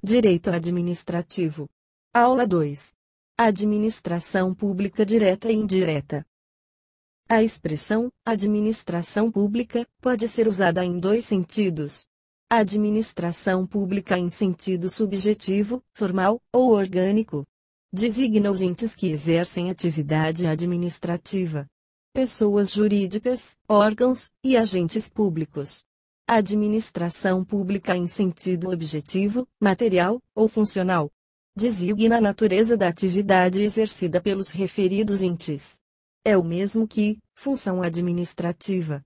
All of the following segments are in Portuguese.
Direito administrativo. Aula 2. Administração pública direta e indireta. A expressão administração pública pode ser usada em dois sentidos. A administração pública em sentido subjetivo, formal ou orgânico designa os entes que exercem atividade administrativa. Pessoas jurídicas, órgãos e agentes públicos. A administração pública em sentido objetivo, material ou funcional designa a natureza da atividade exercida pelos referidos entes. É o mesmo que função administrativa.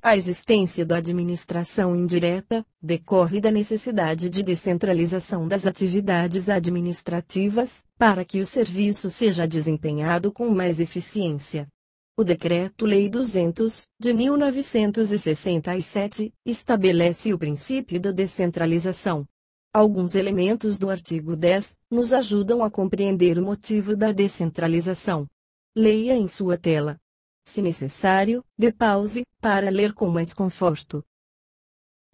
A existência da administração indireta decorre da necessidade de descentralização das atividades administrativas, para que o serviço seja desempenhado com mais eficiência. O Decreto-Lei 200, de 1967, estabelece o princípio da descentralização. Alguns elementos do artigo 10 nos ajudam a compreender o motivo da descentralização. Leia em sua tela. Se necessário, dê pause, para ler com mais conforto.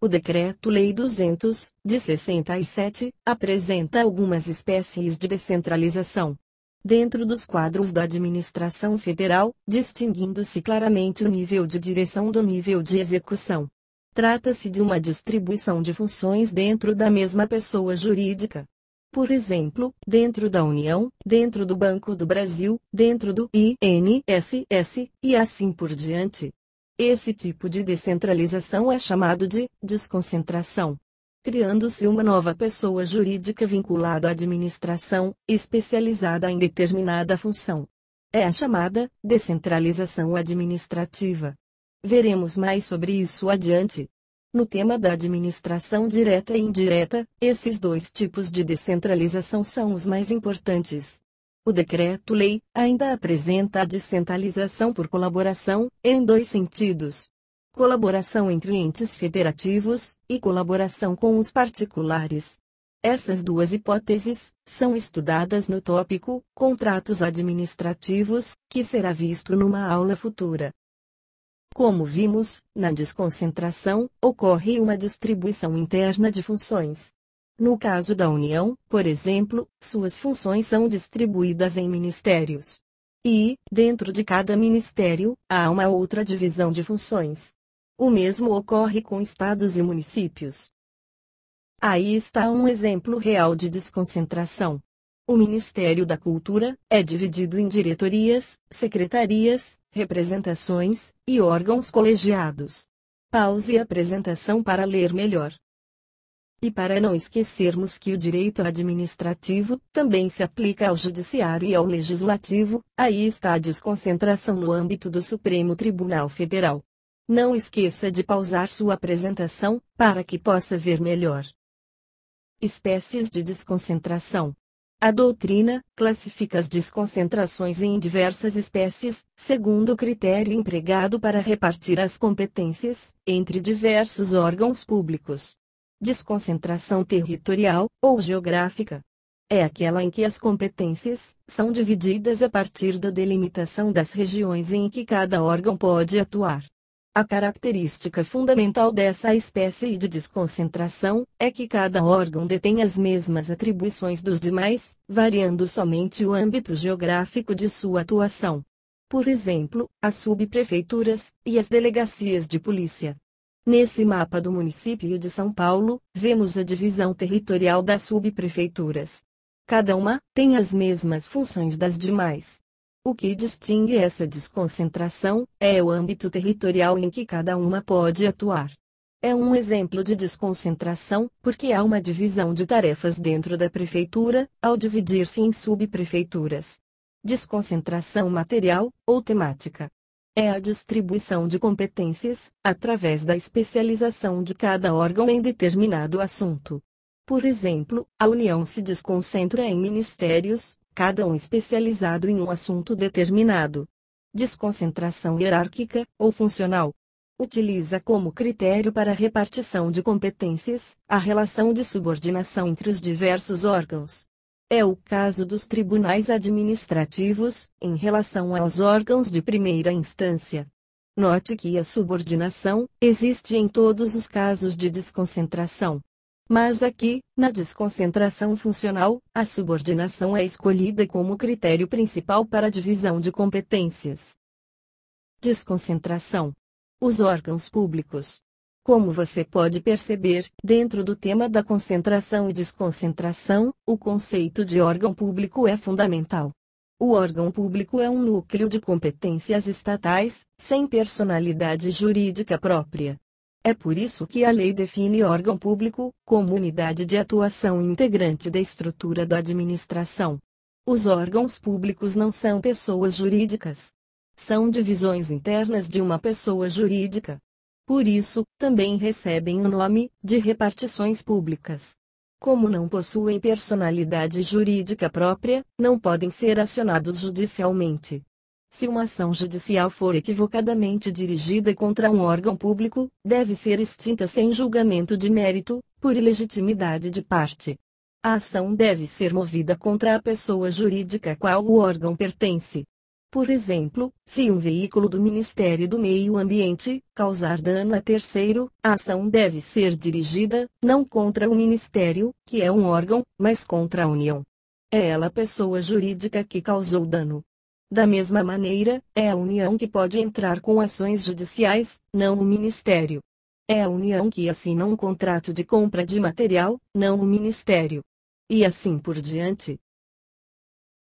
O Decreto-Lei 200, de 67, apresenta algumas espécies de descentralização dentro dos quadros da administração federal, distinguindo-se claramente o nível de direção do nível de execução. Trata-se de uma distribuição de funções dentro da mesma pessoa jurídica. Por exemplo, dentro da União, dentro do Banco do Brasil, dentro do INSS, e assim por diante. Esse tipo de descentralização é chamado de desconcentração, criando-se uma nova pessoa jurídica vinculada à administração, especializada em determinada função. É a chamada descentralização administrativa. Veremos mais sobre isso adiante. No tema da administração direta e indireta, esses dois tipos de descentralização são os mais importantes. O Decreto-Lei ainda apresenta a descentralização por colaboração, em dois sentidos: colaboração entre entes federativos e colaboração com os particulares. Essas duas hipóteses são estudadas no tópico Contratos Administrativos, que será visto numa aula futura. Como vimos, na desconcentração, ocorre uma distribuição interna de funções. No caso da União, por exemplo, suas funções são distribuídas em ministérios. E, dentro de cada ministério, há uma outra divisão de funções. O mesmo ocorre com estados e municípios. Aí está um exemplo real de desconcentração. O Ministério da Cultura é dividido em diretorias, secretarias, representações e órgãos colegiados. Pause a apresentação para ler melhor. E para não esquecermos que o direito administrativo também se aplica ao judiciário e ao legislativo, aí está a desconcentração no âmbito do Supremo Tribunal Federal. Não esqueça de pausar sua apresentação, para que possa ver melhor. Espécies de desconcentração. A doutrina classifica as desconcentrações em diversas espécies, segundo o critério empregado para repartir as competências entre diversos órgãos públicos. Desconcentração territorial, ou geográfica, é aquela em que as competências são divididas a partir da delimitação das regiões em que cada órgão pode atuar. A característica fundamental dessa espécie de desconcentração é que cada órgão detém as mesmas atribuições dos demais, variando somente o âmbito geográfico de sua atuação. Por exemplo, as subprefeituras e as delegacias de polícia. Nesse mapa do município de São Paulo, vemos a divisão territorial das subprefeituras. Cada uma tem as mesmas funções das demais. O que distingue essa desconcentração é o âmbito territorial em que cada uma pode atuar. É um exemplo de desconcentração, porque há uma divisão de tarefas dentro da prefeitura, ao dividir-se em subprefeituras. Desconcentração material, ou temática. É a distribuição de competências, através da especialização de cada órgão em determinado assunto. Por exemplo, a União se desconcentra em ministérios, cada um especializado em um assunto determinado. Desconcentração hierárquica, ou funcional. Utiliza como critério para a repartição de competências, a relação de subordinação entre os diversos órgãos. É o caso dos tribunais administrativos, em relação aos órgãos de primeira instância. Note que a subordinação existe em todos os casos de desconcentração. Mas aqui, na desconcentração funcional, a subordinação é escolhida como critério principal para a divisão de competências. Desconcentração. Os órgãos públicos. Como você pode perceber, dentro do tema da concentração e desconcentração, o conceito de órgão público é fundamental. O órgão público é um núcleo de competências estatais, sem personalidade jurídica própria. É por isso que a lei define órgão público como unidade de atuação integrante da estrutura da administração. Os órgãos públicos não são pessoas jurídicas. São divisões internas de uma pessoa jurídica. Por isso, também recebem o nome de repartições públicas. Como não possuem personalidade jurídica própria, não podem ser acionados judicialmente. Se uma ação judicial for equivocadamente dirigida contra um órgão público, deve ser extinta sem julgamento de mérito, por ilegitimidade de parte. A ação deve ser movida contra a pessoa jurídica a qual o órgão pertence. Por exemplo, se um veículo do Ministério do Meio Ambiente causar dano a terceiro, a ação deve ser dirigida, não contra o Ministério, que é um órgão, mas contra a União. É ela a pessoa jurídica que causou dano. Da mesma maneira, é a União que pode entrar com ações judiciais, não o Ministério. É a União que assina um contrato de compra de material, não o Ministério. E assim por diante.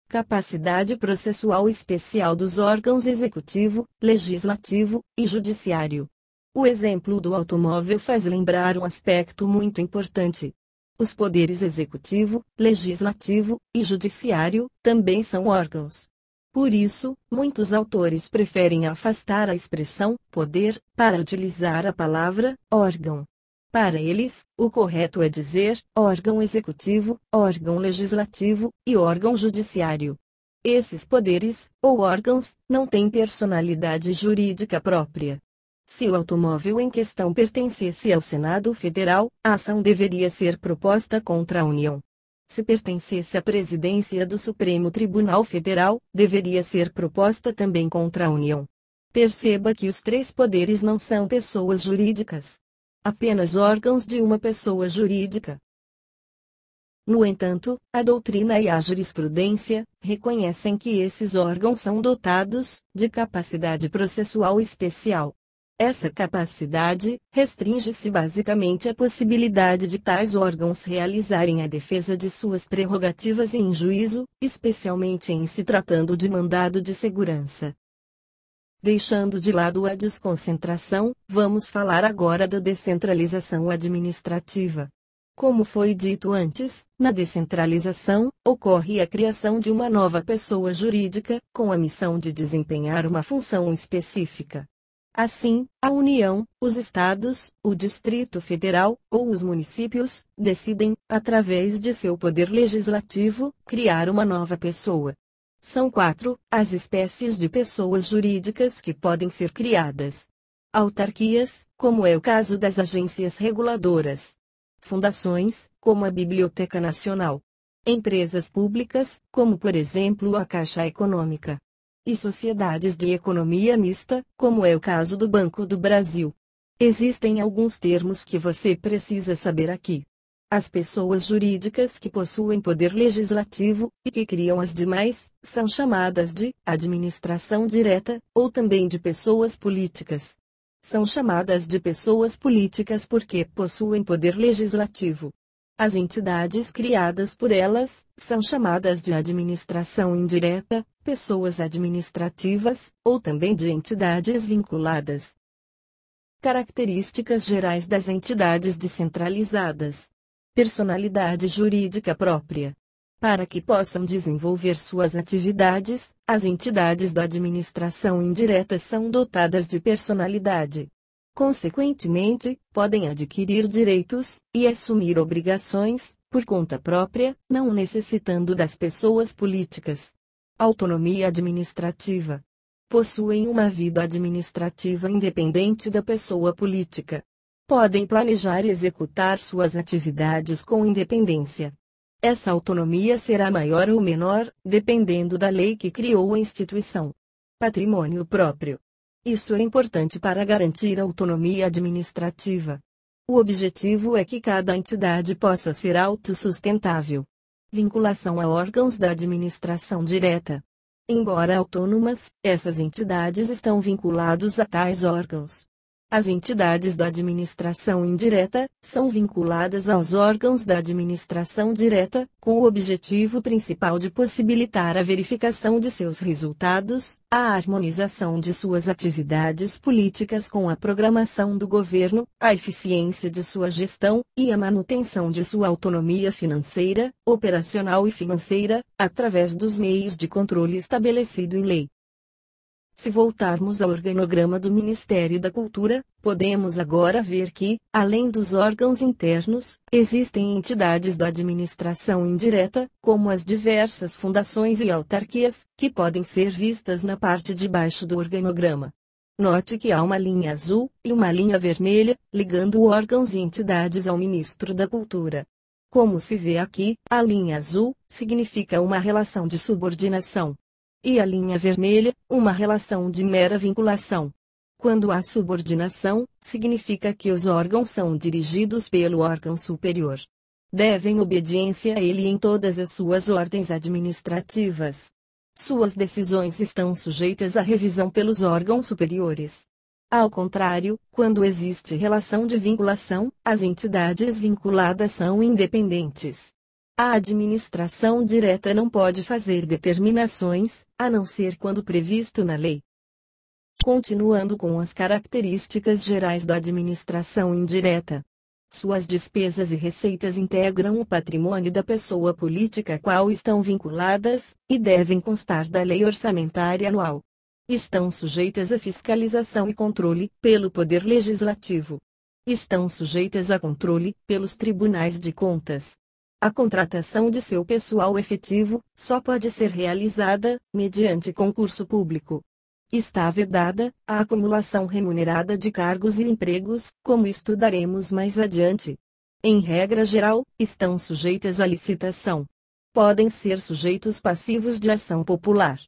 Capacidade processual especial dos órgãos executivo, legislativo e judiciário. O exemplo do automóvel faz lembrar um aspecto muito importante. Os poderes executivo, legislativo e judiciário também são órgãos. Por isso, muitos autores preferem afastar a expressão poder para utilizar a palavra órgão. Para eles, o correto é dizer órgão executivo, órgão legislativo e órgão judiciário. Esses poderes, ou órgãos, não têm personalidade jurídica própria. Se o automóvel em questão pertencesse ao Senado Federal, a ação deveria ser proposta contra a União. Se pertencesse à presidência do Supremo Tribunal Federal, deveria ser proposta também contra a União. Perceba que os três poderes não são pessoas jurídicas. Apenas órgãos de uma pessoa jurídica. No entanto, a doutrina e a jurisprudência reconhecem que esses órgãos são dotados de capacidade processual especial. Essa capacidade restringe-se basicamente à possibilidade de tais órgãos realizarem a defesa de suas prerrogativas em juízo, especialmente em se tratando de mandado de segurança. Deixando de lado a desconcentração, vamos falar agora da descentralização administrativa. Como foi dito antes, na descentralização, ocorre a criação de uma nova pessoa jurídica, com a missão de desempenhar uma função específica. Assim, a União, os Estados, o Distrito Federal, ou os municípios, decidem, através de seu poder legislativo, criar uma nova pessoa. São 4 as espécies de pessoas jurídicas que podem ser criadas. Autarquias, como é o caso das agências reguladoras. Fundações, como a Biblioteca Nacional. Empresas públicas, como por exemplo a Caixa Econômica. E sociedades de economia mista, como é o caso do Banco do Brasil. Existem alguns termos que você precisa saber aqui. As pessoas jurídicas que possuem poder legislativo, e que criam as demais, são chamadas de administração direta, ou também de pessoas políticas. São chamadas de pessoas políticas porque possuem poder legislativo. As entidades criadas por elas, são chamadas de administração indireta, pessoas administrativas, ou também de entidades vinculadas. Características gerais das entidades descentralizadas. Personalidade jurídica própria. Para que possam desenvolver suas atividades, as entidades da administração indireta são dotadas de personalidade. Consequentemente, podem adquirir direitos e assumir obrigações, por conta própria, não necessitando das pessoas políticas. Autonomia administrativa. Possuem uma vida administrativa independente da pessoa política. Podem planejar e executar suas atividades com independência. Essa autonomia será maior ou menor, dependendo da lei que criou a instituição. Patrimônio próprio. Isso é importante para garantir a autonomia administrativa. O objetivo é que cada entidade possa ser autossustentável. Vinculação a órgãos da administração direta. Embora autônomas, essas entidades estão vinculadas a tais órgãos. As entidades da administração indireta são vinculadas aos órgãos da administração direta, com o objetivo principal de possibilitar a verificação de seus resultados, a harmonização de suas atividades políticas com a programação do governo, a eficiência de sua gestão e a manutenção de sua autonomia financeira, operacional e financeira, através dos meios de controle estabelecido em lei. Se voltarmos ao organograma do Ministério da Cultura, podemos agora ver que, além dos órgãos internos, existem entidades da administração indireta, como as diversas fundações e autarquias, que podem ser vistas na parte de baixo do organograma. Note que há uma linha azul e uma linha vermelha, ligando órgãos e entidades ao Ministro da Cultura. Como se vê aqui, a linha azul significa uma relação de subordinação. E a linha vermelha, uma relação de mera vinculação. Quando há subordinação, significa que os órgãos são dirigidos pelo órgão superior. Devem obediência a ele em todas as suas ordens administrativas. Suas decisões estão sujeitas à revisão pelos órgãos superiores. Ao contrário, quando existe relação de vinculação, as entidades vinculadas são independentes. A administração direta não pode fazer determinações, a não ser quando previsto na lei. Continuando com as características gerais da administração indireta. Suas despesas e receitas integram o patrimônio da pessoa política a qual estão vinculadas, e devem constar da lei orçamentária anual. Estão sujeitas a fiscalização e controle pelo Poder Legislativo. Estão sujeitas a controle pelos tribunais de contas. A contratação de seu pessoal efetivo só pode ser realizada mediante concurso público. Está vedada a acumulação remunerada de cargos e empregos, como estudaremos mais adiante. Em regra geral, estão sujeitas à licitação. Podem ser sujeitos passivos de ação popular.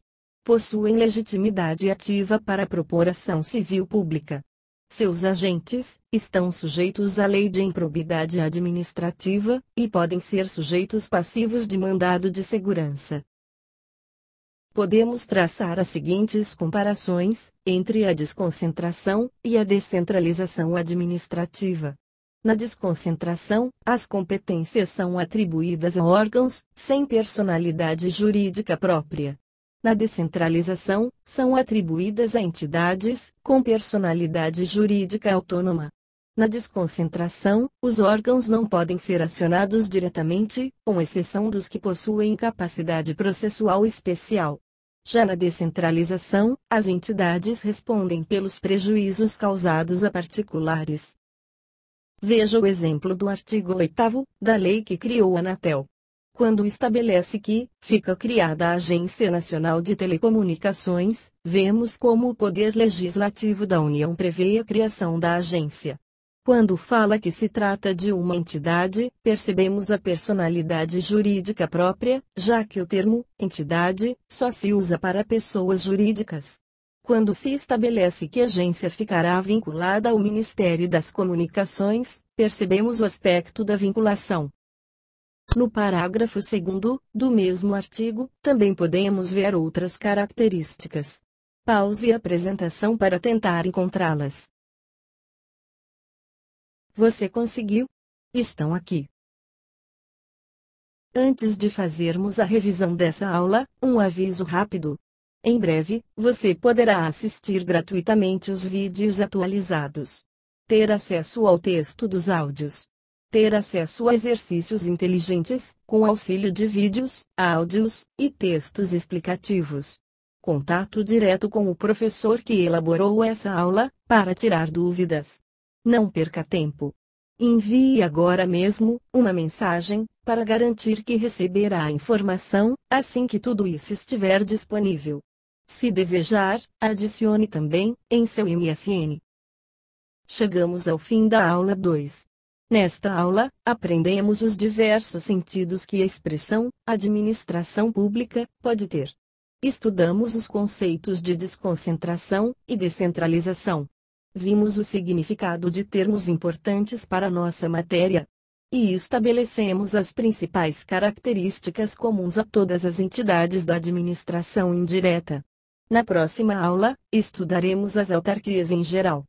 Possuem legitimidade ativa para propor ação civil pública. Seus agentes estão sujeitos à lei de improbidade administrativa, e podem ser sujeitos passivos de mandado de segurança. Podemos traçar as seguintes comparações entre a desconcentração e a descentralização administrativa. Na desconcentração, as competências são atribuídas a órgãos sem personalidade jurídica própria. Na descentralização, são atribuídas a entidades com personalidade jurídica autônoma. Na desconcentração, os órgãos não podem ser acionados diretamente, com exceção dos que possuem capacidade processual especial. Já na descentralização, as entidades respondem pelos prejuízos causados a particulares. Veja o exemplo do artigo 8º da lei que criou a Anatel. Quando estabelece que fica criada a Agência Nacional de Telecomunicações, vemos como o Poder Legislativo da União prevê a criação da agência. Quando fala que se trata de uma entidade, percebemos a personalidade jurídica própria, já que o termo entidade só se usa para pessoas jurídicas. Quando se estabelece que a agência ficará vinculada ao Ministério das Comunicações, percebemos o aspecto da vinculação. No parágrafo 2º, do mesmo artigo, também podemos ver outras características. Pause a apresentação para tentar encontrá-las. Você conseguiu? Estão aqui. Antes de fazermos a revisão dessa aula, um aviso rápido. Em breve, você poderá assistir gratuitamente os vídeos atualizados. Ter acesso ao texto dos áudios. Ter acesso a exercícios inteligentes, com auxílio de vídeos, áudios e textos explicativos. Contato direto com o professor que elaborou essa aula, para tirar dúvidas. Não perca tempo. Envie agora mesmo uma mensagem, para garantir que receberá a informação, assim que tudo isso estiver disponível. Se desejar, adicione também, em seu MSN. Chegamos ao fim da aula 2. Nesta aula, aprendemos os diversos sentidos que a expressão administração pública pode ter. Estudamos os conceitos de desconcentração e descentralização. Vimos o significado de termos importantes para nossa matéria. E estabelecemos as principais características comuns a todas as entidades da administração indireta. Na próxima aula, estudaremos as autarquias em geral.